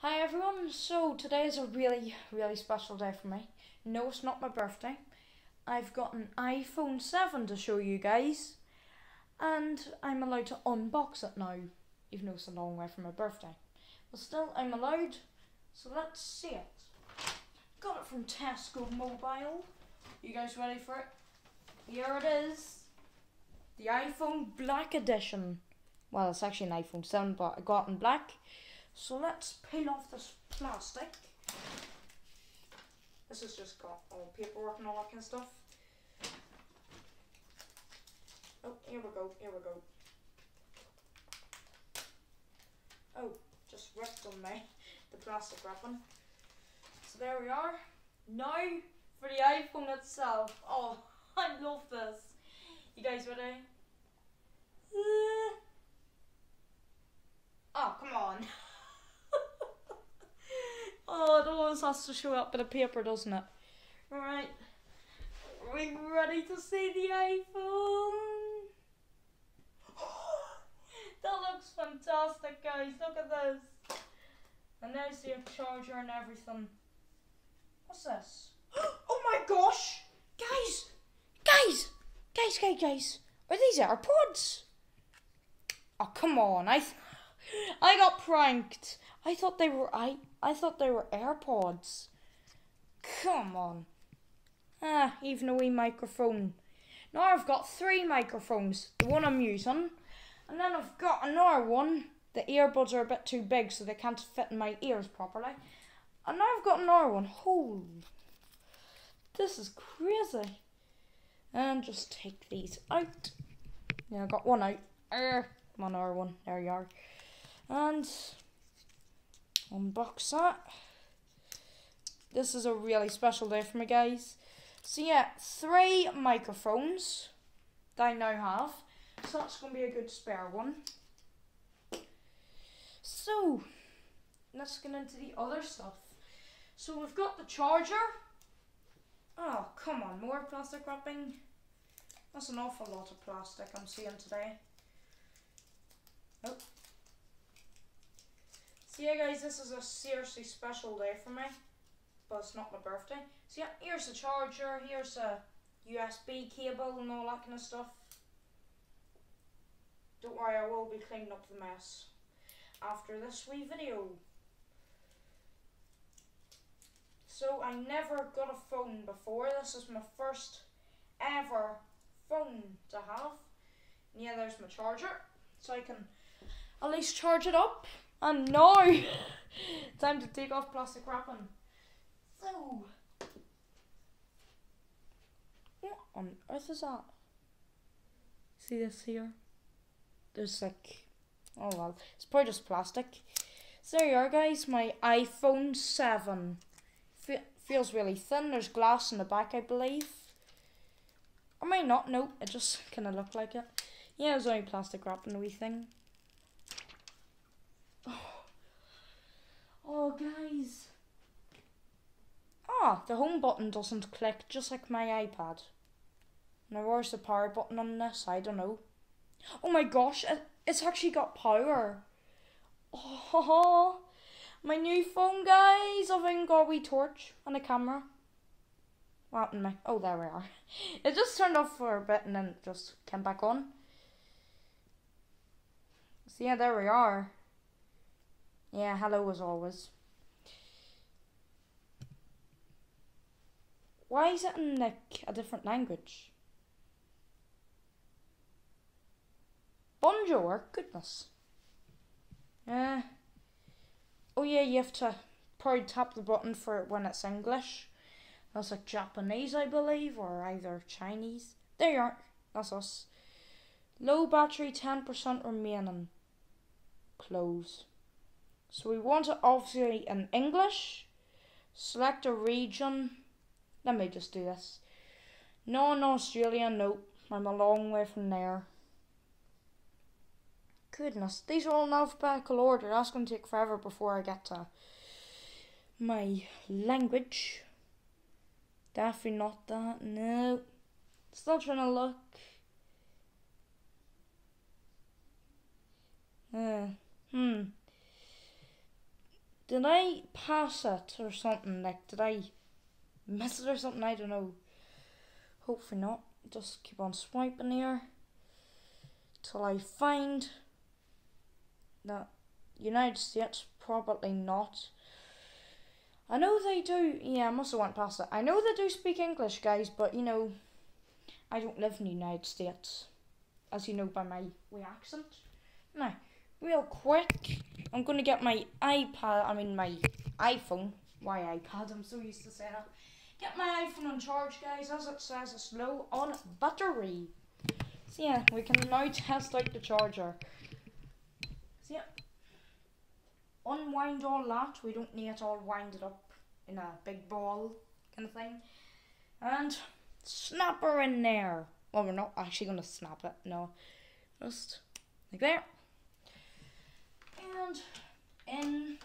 Hi everyone, so today is a really special day for me. No, it's not my birthday. I've got an iPhone 7 to show you guys, and I'm allowed to unbox it now, even though it's a long way from my birthday. But still, I'm allowed, so let's see it. Got it from Tesco Mobile. You guys ready for it? Here it is. The iPhone Black Edition. Well, it's actually an iPhone 7, but I got it in black. So let's peel off this plastic. This has just got all paperwork and all that kind of stuff. Oh, here we go. Oh, just ripped on me, the plastic wrapping. So there we are. Now for the iPhone itself. Oh, I love this. You guys ready? Oh, come on. Oh, it always has to show up in a paper, doesn't it? Right. Are we ready to see the iPhone? That looks fantastic, guys. Look at this. And there's the charger and everything. What's this? Oh my gosh! Guys! Are these AirPods? Oh, come on. I got pranked. I thought they were AirPods. Come on. Even a wee microphone. Now I've got 3 microphones. The one I'm using. And then I've got another one. The earbuds are a bit too big, so they can't fit in my ears properly. And now I've got another one. Oh, this is crazy. And just take these out. Yeah, I got one out. Another one. There you are. And unbox that. This is a really special day for me, guys. So yeah, 3 microphones that I now have. So that's going to be a good spare one. So let's get into the other stuff. So we've got the charger. Oh, come on, more plastic wrapping. That's an awful lot of plastic I'm seeing today. Oh. So yeah, guys, this is a seriously special day for me, but it's not my birthday. So yeah, here's the charger, here's a USB cable and all that kind of stuff. Don't worry, I will be cleaning up the mess after this wee video. So I never got a phone before. This is my first ever phone to have. And yeah, there's my charger, so I can at least charge it up. And now, time to take off plastic wrapping. So, what on earth is that? See this here? There's like, oh well, it's probably just plastic. So there you are, guys, my iPhone 7. Feels really thin. There's glass in the back, I believe. Or may not, no, it just kind of looked like it. Yeah, there's only plastic wrapping the wee thing. Oh, guys. The home button doesn't click, just like my iPad. Now, where's the power button on this? I don't know. Oh my gosh, it's actually got power. Oh, my new phone, guys. I've even got a wee torch and a camera. What happened to me? Oh, there we are. It just turned off for a bit and then it just came back on. So yeah, there we are. Yeah, hello as always. Why is it in like a different language? Bonjour, goodness. Oh yeah, you have to probably tap the button for it when it's English. That's like Japanese, I believe, or either Chinese. There you are. That's us. Low battery, 10% remaining. Close. So we want it obviously in English. Select a region. Let me just do this. Non-Australia, nope. I'm a long way from there. Goodness, these are all in alphabetical order. That's going to take forever before I get to my language. Definitely not that. No. Still trying to look. Did I pass it or something? Like, did I miss it or something? I don't know. Hopefully not. Just keep on swiping here till I find that United States. Probably not. I know they do. Yeah, I must have went past it. I know they do speak English, guys, but you know, I don't live in the United States, as you know by my wee accent. Now, real quick, I'm gonna get my my iPhone. Why iPad? I'm so used to saying it. Get my iPhone on charge, guys, as it says it's low on battery. So yeah, we can now test out the charger. So yeah, unwind all that. We don't need it all winded up in a big ball kind of thing. And snap her in there. Well, we're not actually going to snap it, no. Just like there. And in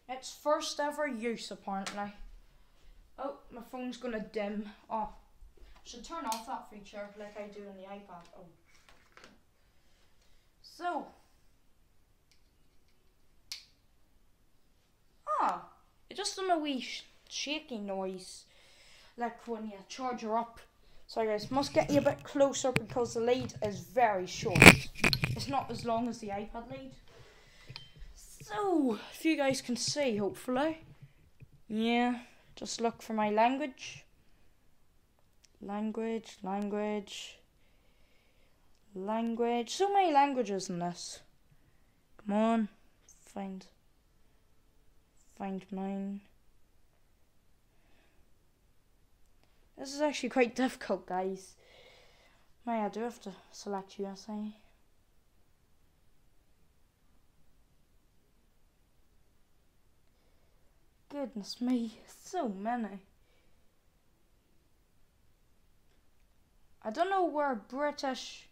its first ever use, apparently. Oh, my phone's going to dim. Oh, I should turn off that feature like I do on the iPad. Oh. So. It just done a wee shaky noise. Like when you charge her up. Sorry guys, must get you a bit closer because the lead is very short. It's not as long as the iPad lead. So, if you guys can see, hopefully. Yeah, just look for my language. Language. So many languages in this. Come on, find mine. This is actually quite difficult, guys. I do have to select USA. Goodness me, so many. I don't know where British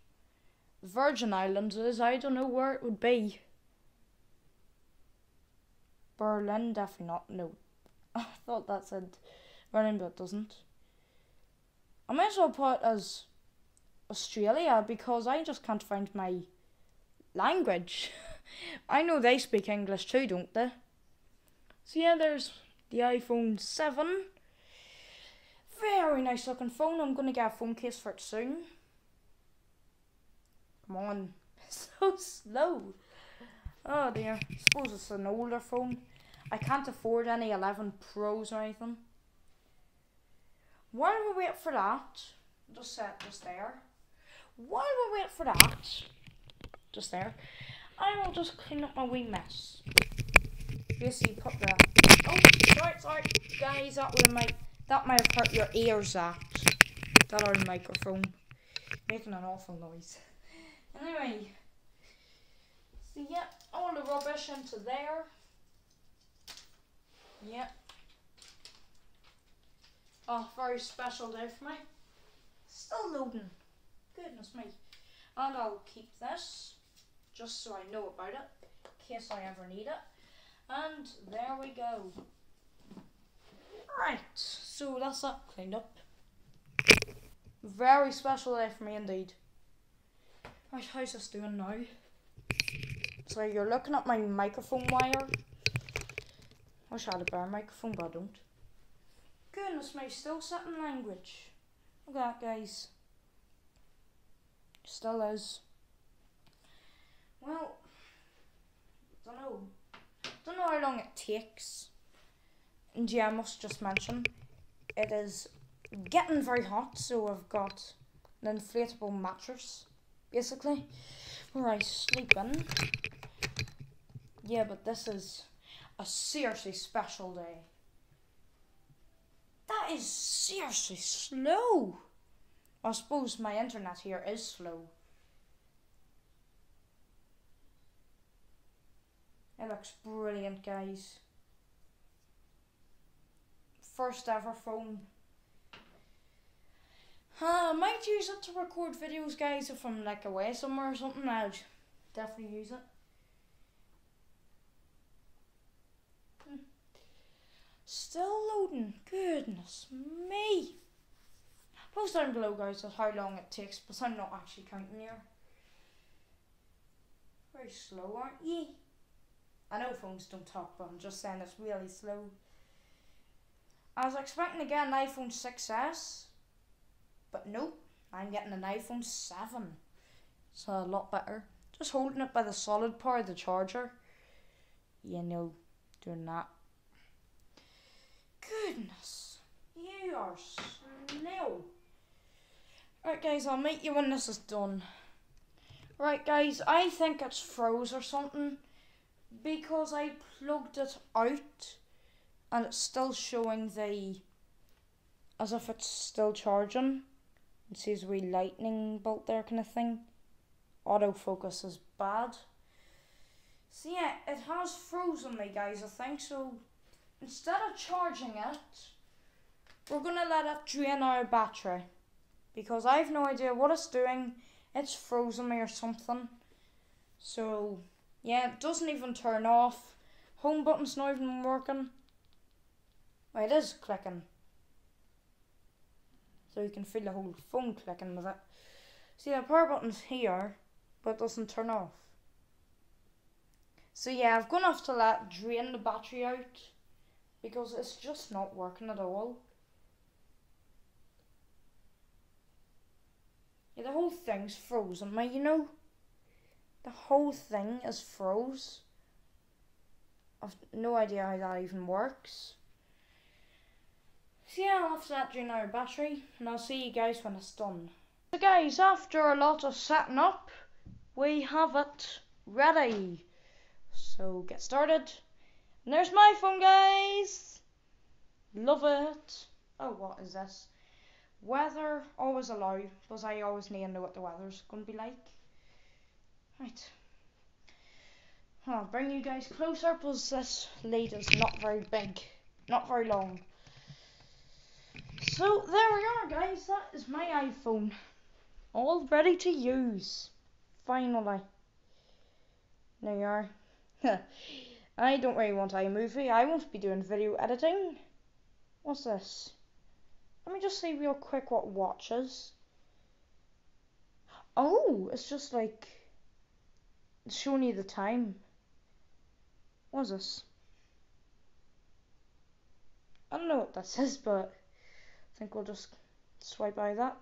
Virgin Islands is. I don't know where it would be. Berlin, definitely not. No. I thought that said Berlin, but it doesn't. I might as well put as Australia because I just can't find my language. I know they speak English too, don't they? So yeah, there's the iPhone 7. Very nice looking phone. I'm going to get a phone case for it soon. Come on. So slow. Oh dear. I suppose it's an older phone. I can't afford any 11 Pros or anything. While we wait for that, just set just there. While we wait for that, just there, I will just clean up my wee mess. Basically put the sorry guys, that might have hurt your ears that our microphone. Making an awful noise. Anyway. So yeah, all the rubbish into there. Yeah. Oh, very special day for me. Still loading. Goodness me. And I'll keep this, just so I know about it, in case I ever need it. And there we go. Right, so that's that cleaned up. Very special day for me indeed. Right, how's this doing now? So you're looking at my microphone wire. Wish I had a better microphone, but I don't. Goodness me, still setting language. Look at that, guys. Still is. Well, don't know how long it takes. And yeah, I must just mention, it is getting very hot, so I've got an inflatable mattress, basically, where I sleep in. Yeah, but this is a seriously special day. That is seriously slow. I suppose my internet here is slow. It looks brilliant, guys. First ever phone. I might use it to record videos, guys, if I'm like away somewhere or something. I'd definitely use it. Still loading. Goodness me. Post down below, guys, how long it takes, but I'm not actually counting here. Very slow, aren't ye? I know phones don't talk, but I'm just saying it's really slow. I was expecting to get an iPhone 6S, but nope, I'm getting an iPhone 7. So a lot better. Just holding it by the solid part of the charger. You know, doing that. Goodness, you are slow. Right guys, I'll meet you when this is done. Right guys, I think it's froze or something because I plugged it out and it's still showing as if it's still charging. It says a wee lightning bolt there kind of thing. Autofocus is bad. So yeah, it has frozen me guys, I think. So instead of charging it, we're going to let it drain our battery. Because I have no idea what it's doing. It's frozen me or something. So yeah, it doesn't even turn off. Home button's not even working. Well, it is clicking. So you can feel the whole phone clicking with it. See, the power button's here, but it doesn't turn off. So yeah, I'm going to have to let drain the battery out because it's just not working at all. Yeah, the whole thing's frozen me, you know. The whole thing is froze. I've no idea how that even works. So yeah, I'll have to let drain our battery and I'll see you guys when it's done. So guys, after a lot of setting up, we have it ready. So get started. And there's my phone guys. Love it. Oh, what is this? Weather always allow, because I always need to know what the weather's going to be like. Right. I'll bring you guys closer because this lead is not very big, not very long. So there we are guys, that is my iPhone. All ready to use. Finally. There you are. I don't really want iMovie, I won't be doing video editing. What's this? Let me just see real quick what watches. Oh, it's just like it's showing you the time. What is this? I don't know what this is, but I think we'll just swipe by that.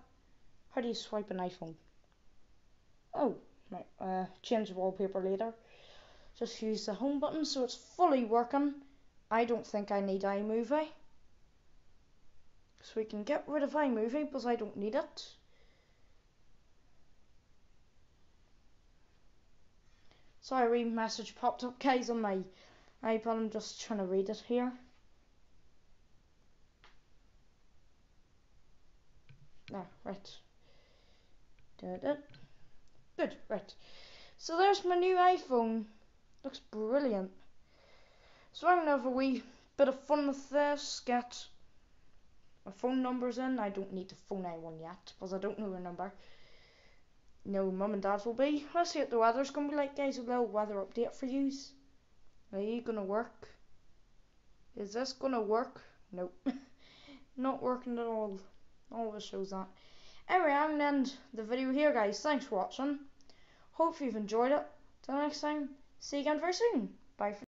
How do you swipe an iPhone? Oh, right. Change the wallpaper later. Just use the home button so it's fully working. I don't think I need iMovie. So we can get rid of iMovie because I don't need it. Sorry, a wee message popped up guys on my iPad. I'm just trying to read it here. Ah, right. Good, right. So there's my new iPhone. Looks brilliant. So I'm gonna have a wee bit of fun with this. Get my phone numbers in. I don't need to phone anyone yet because I don't know their number. No, mum and dad will be. Let's see what the weather's gonna be like, guys. A little weather update for yous. Are you gonna work? Is this gonna work? Nope. Not working at all. Always shows that. Anyway, I'm gonna end the video here, guys. Thanks for watching. Hope you've enjoyed it. Till next time, see you again very soon. Bye for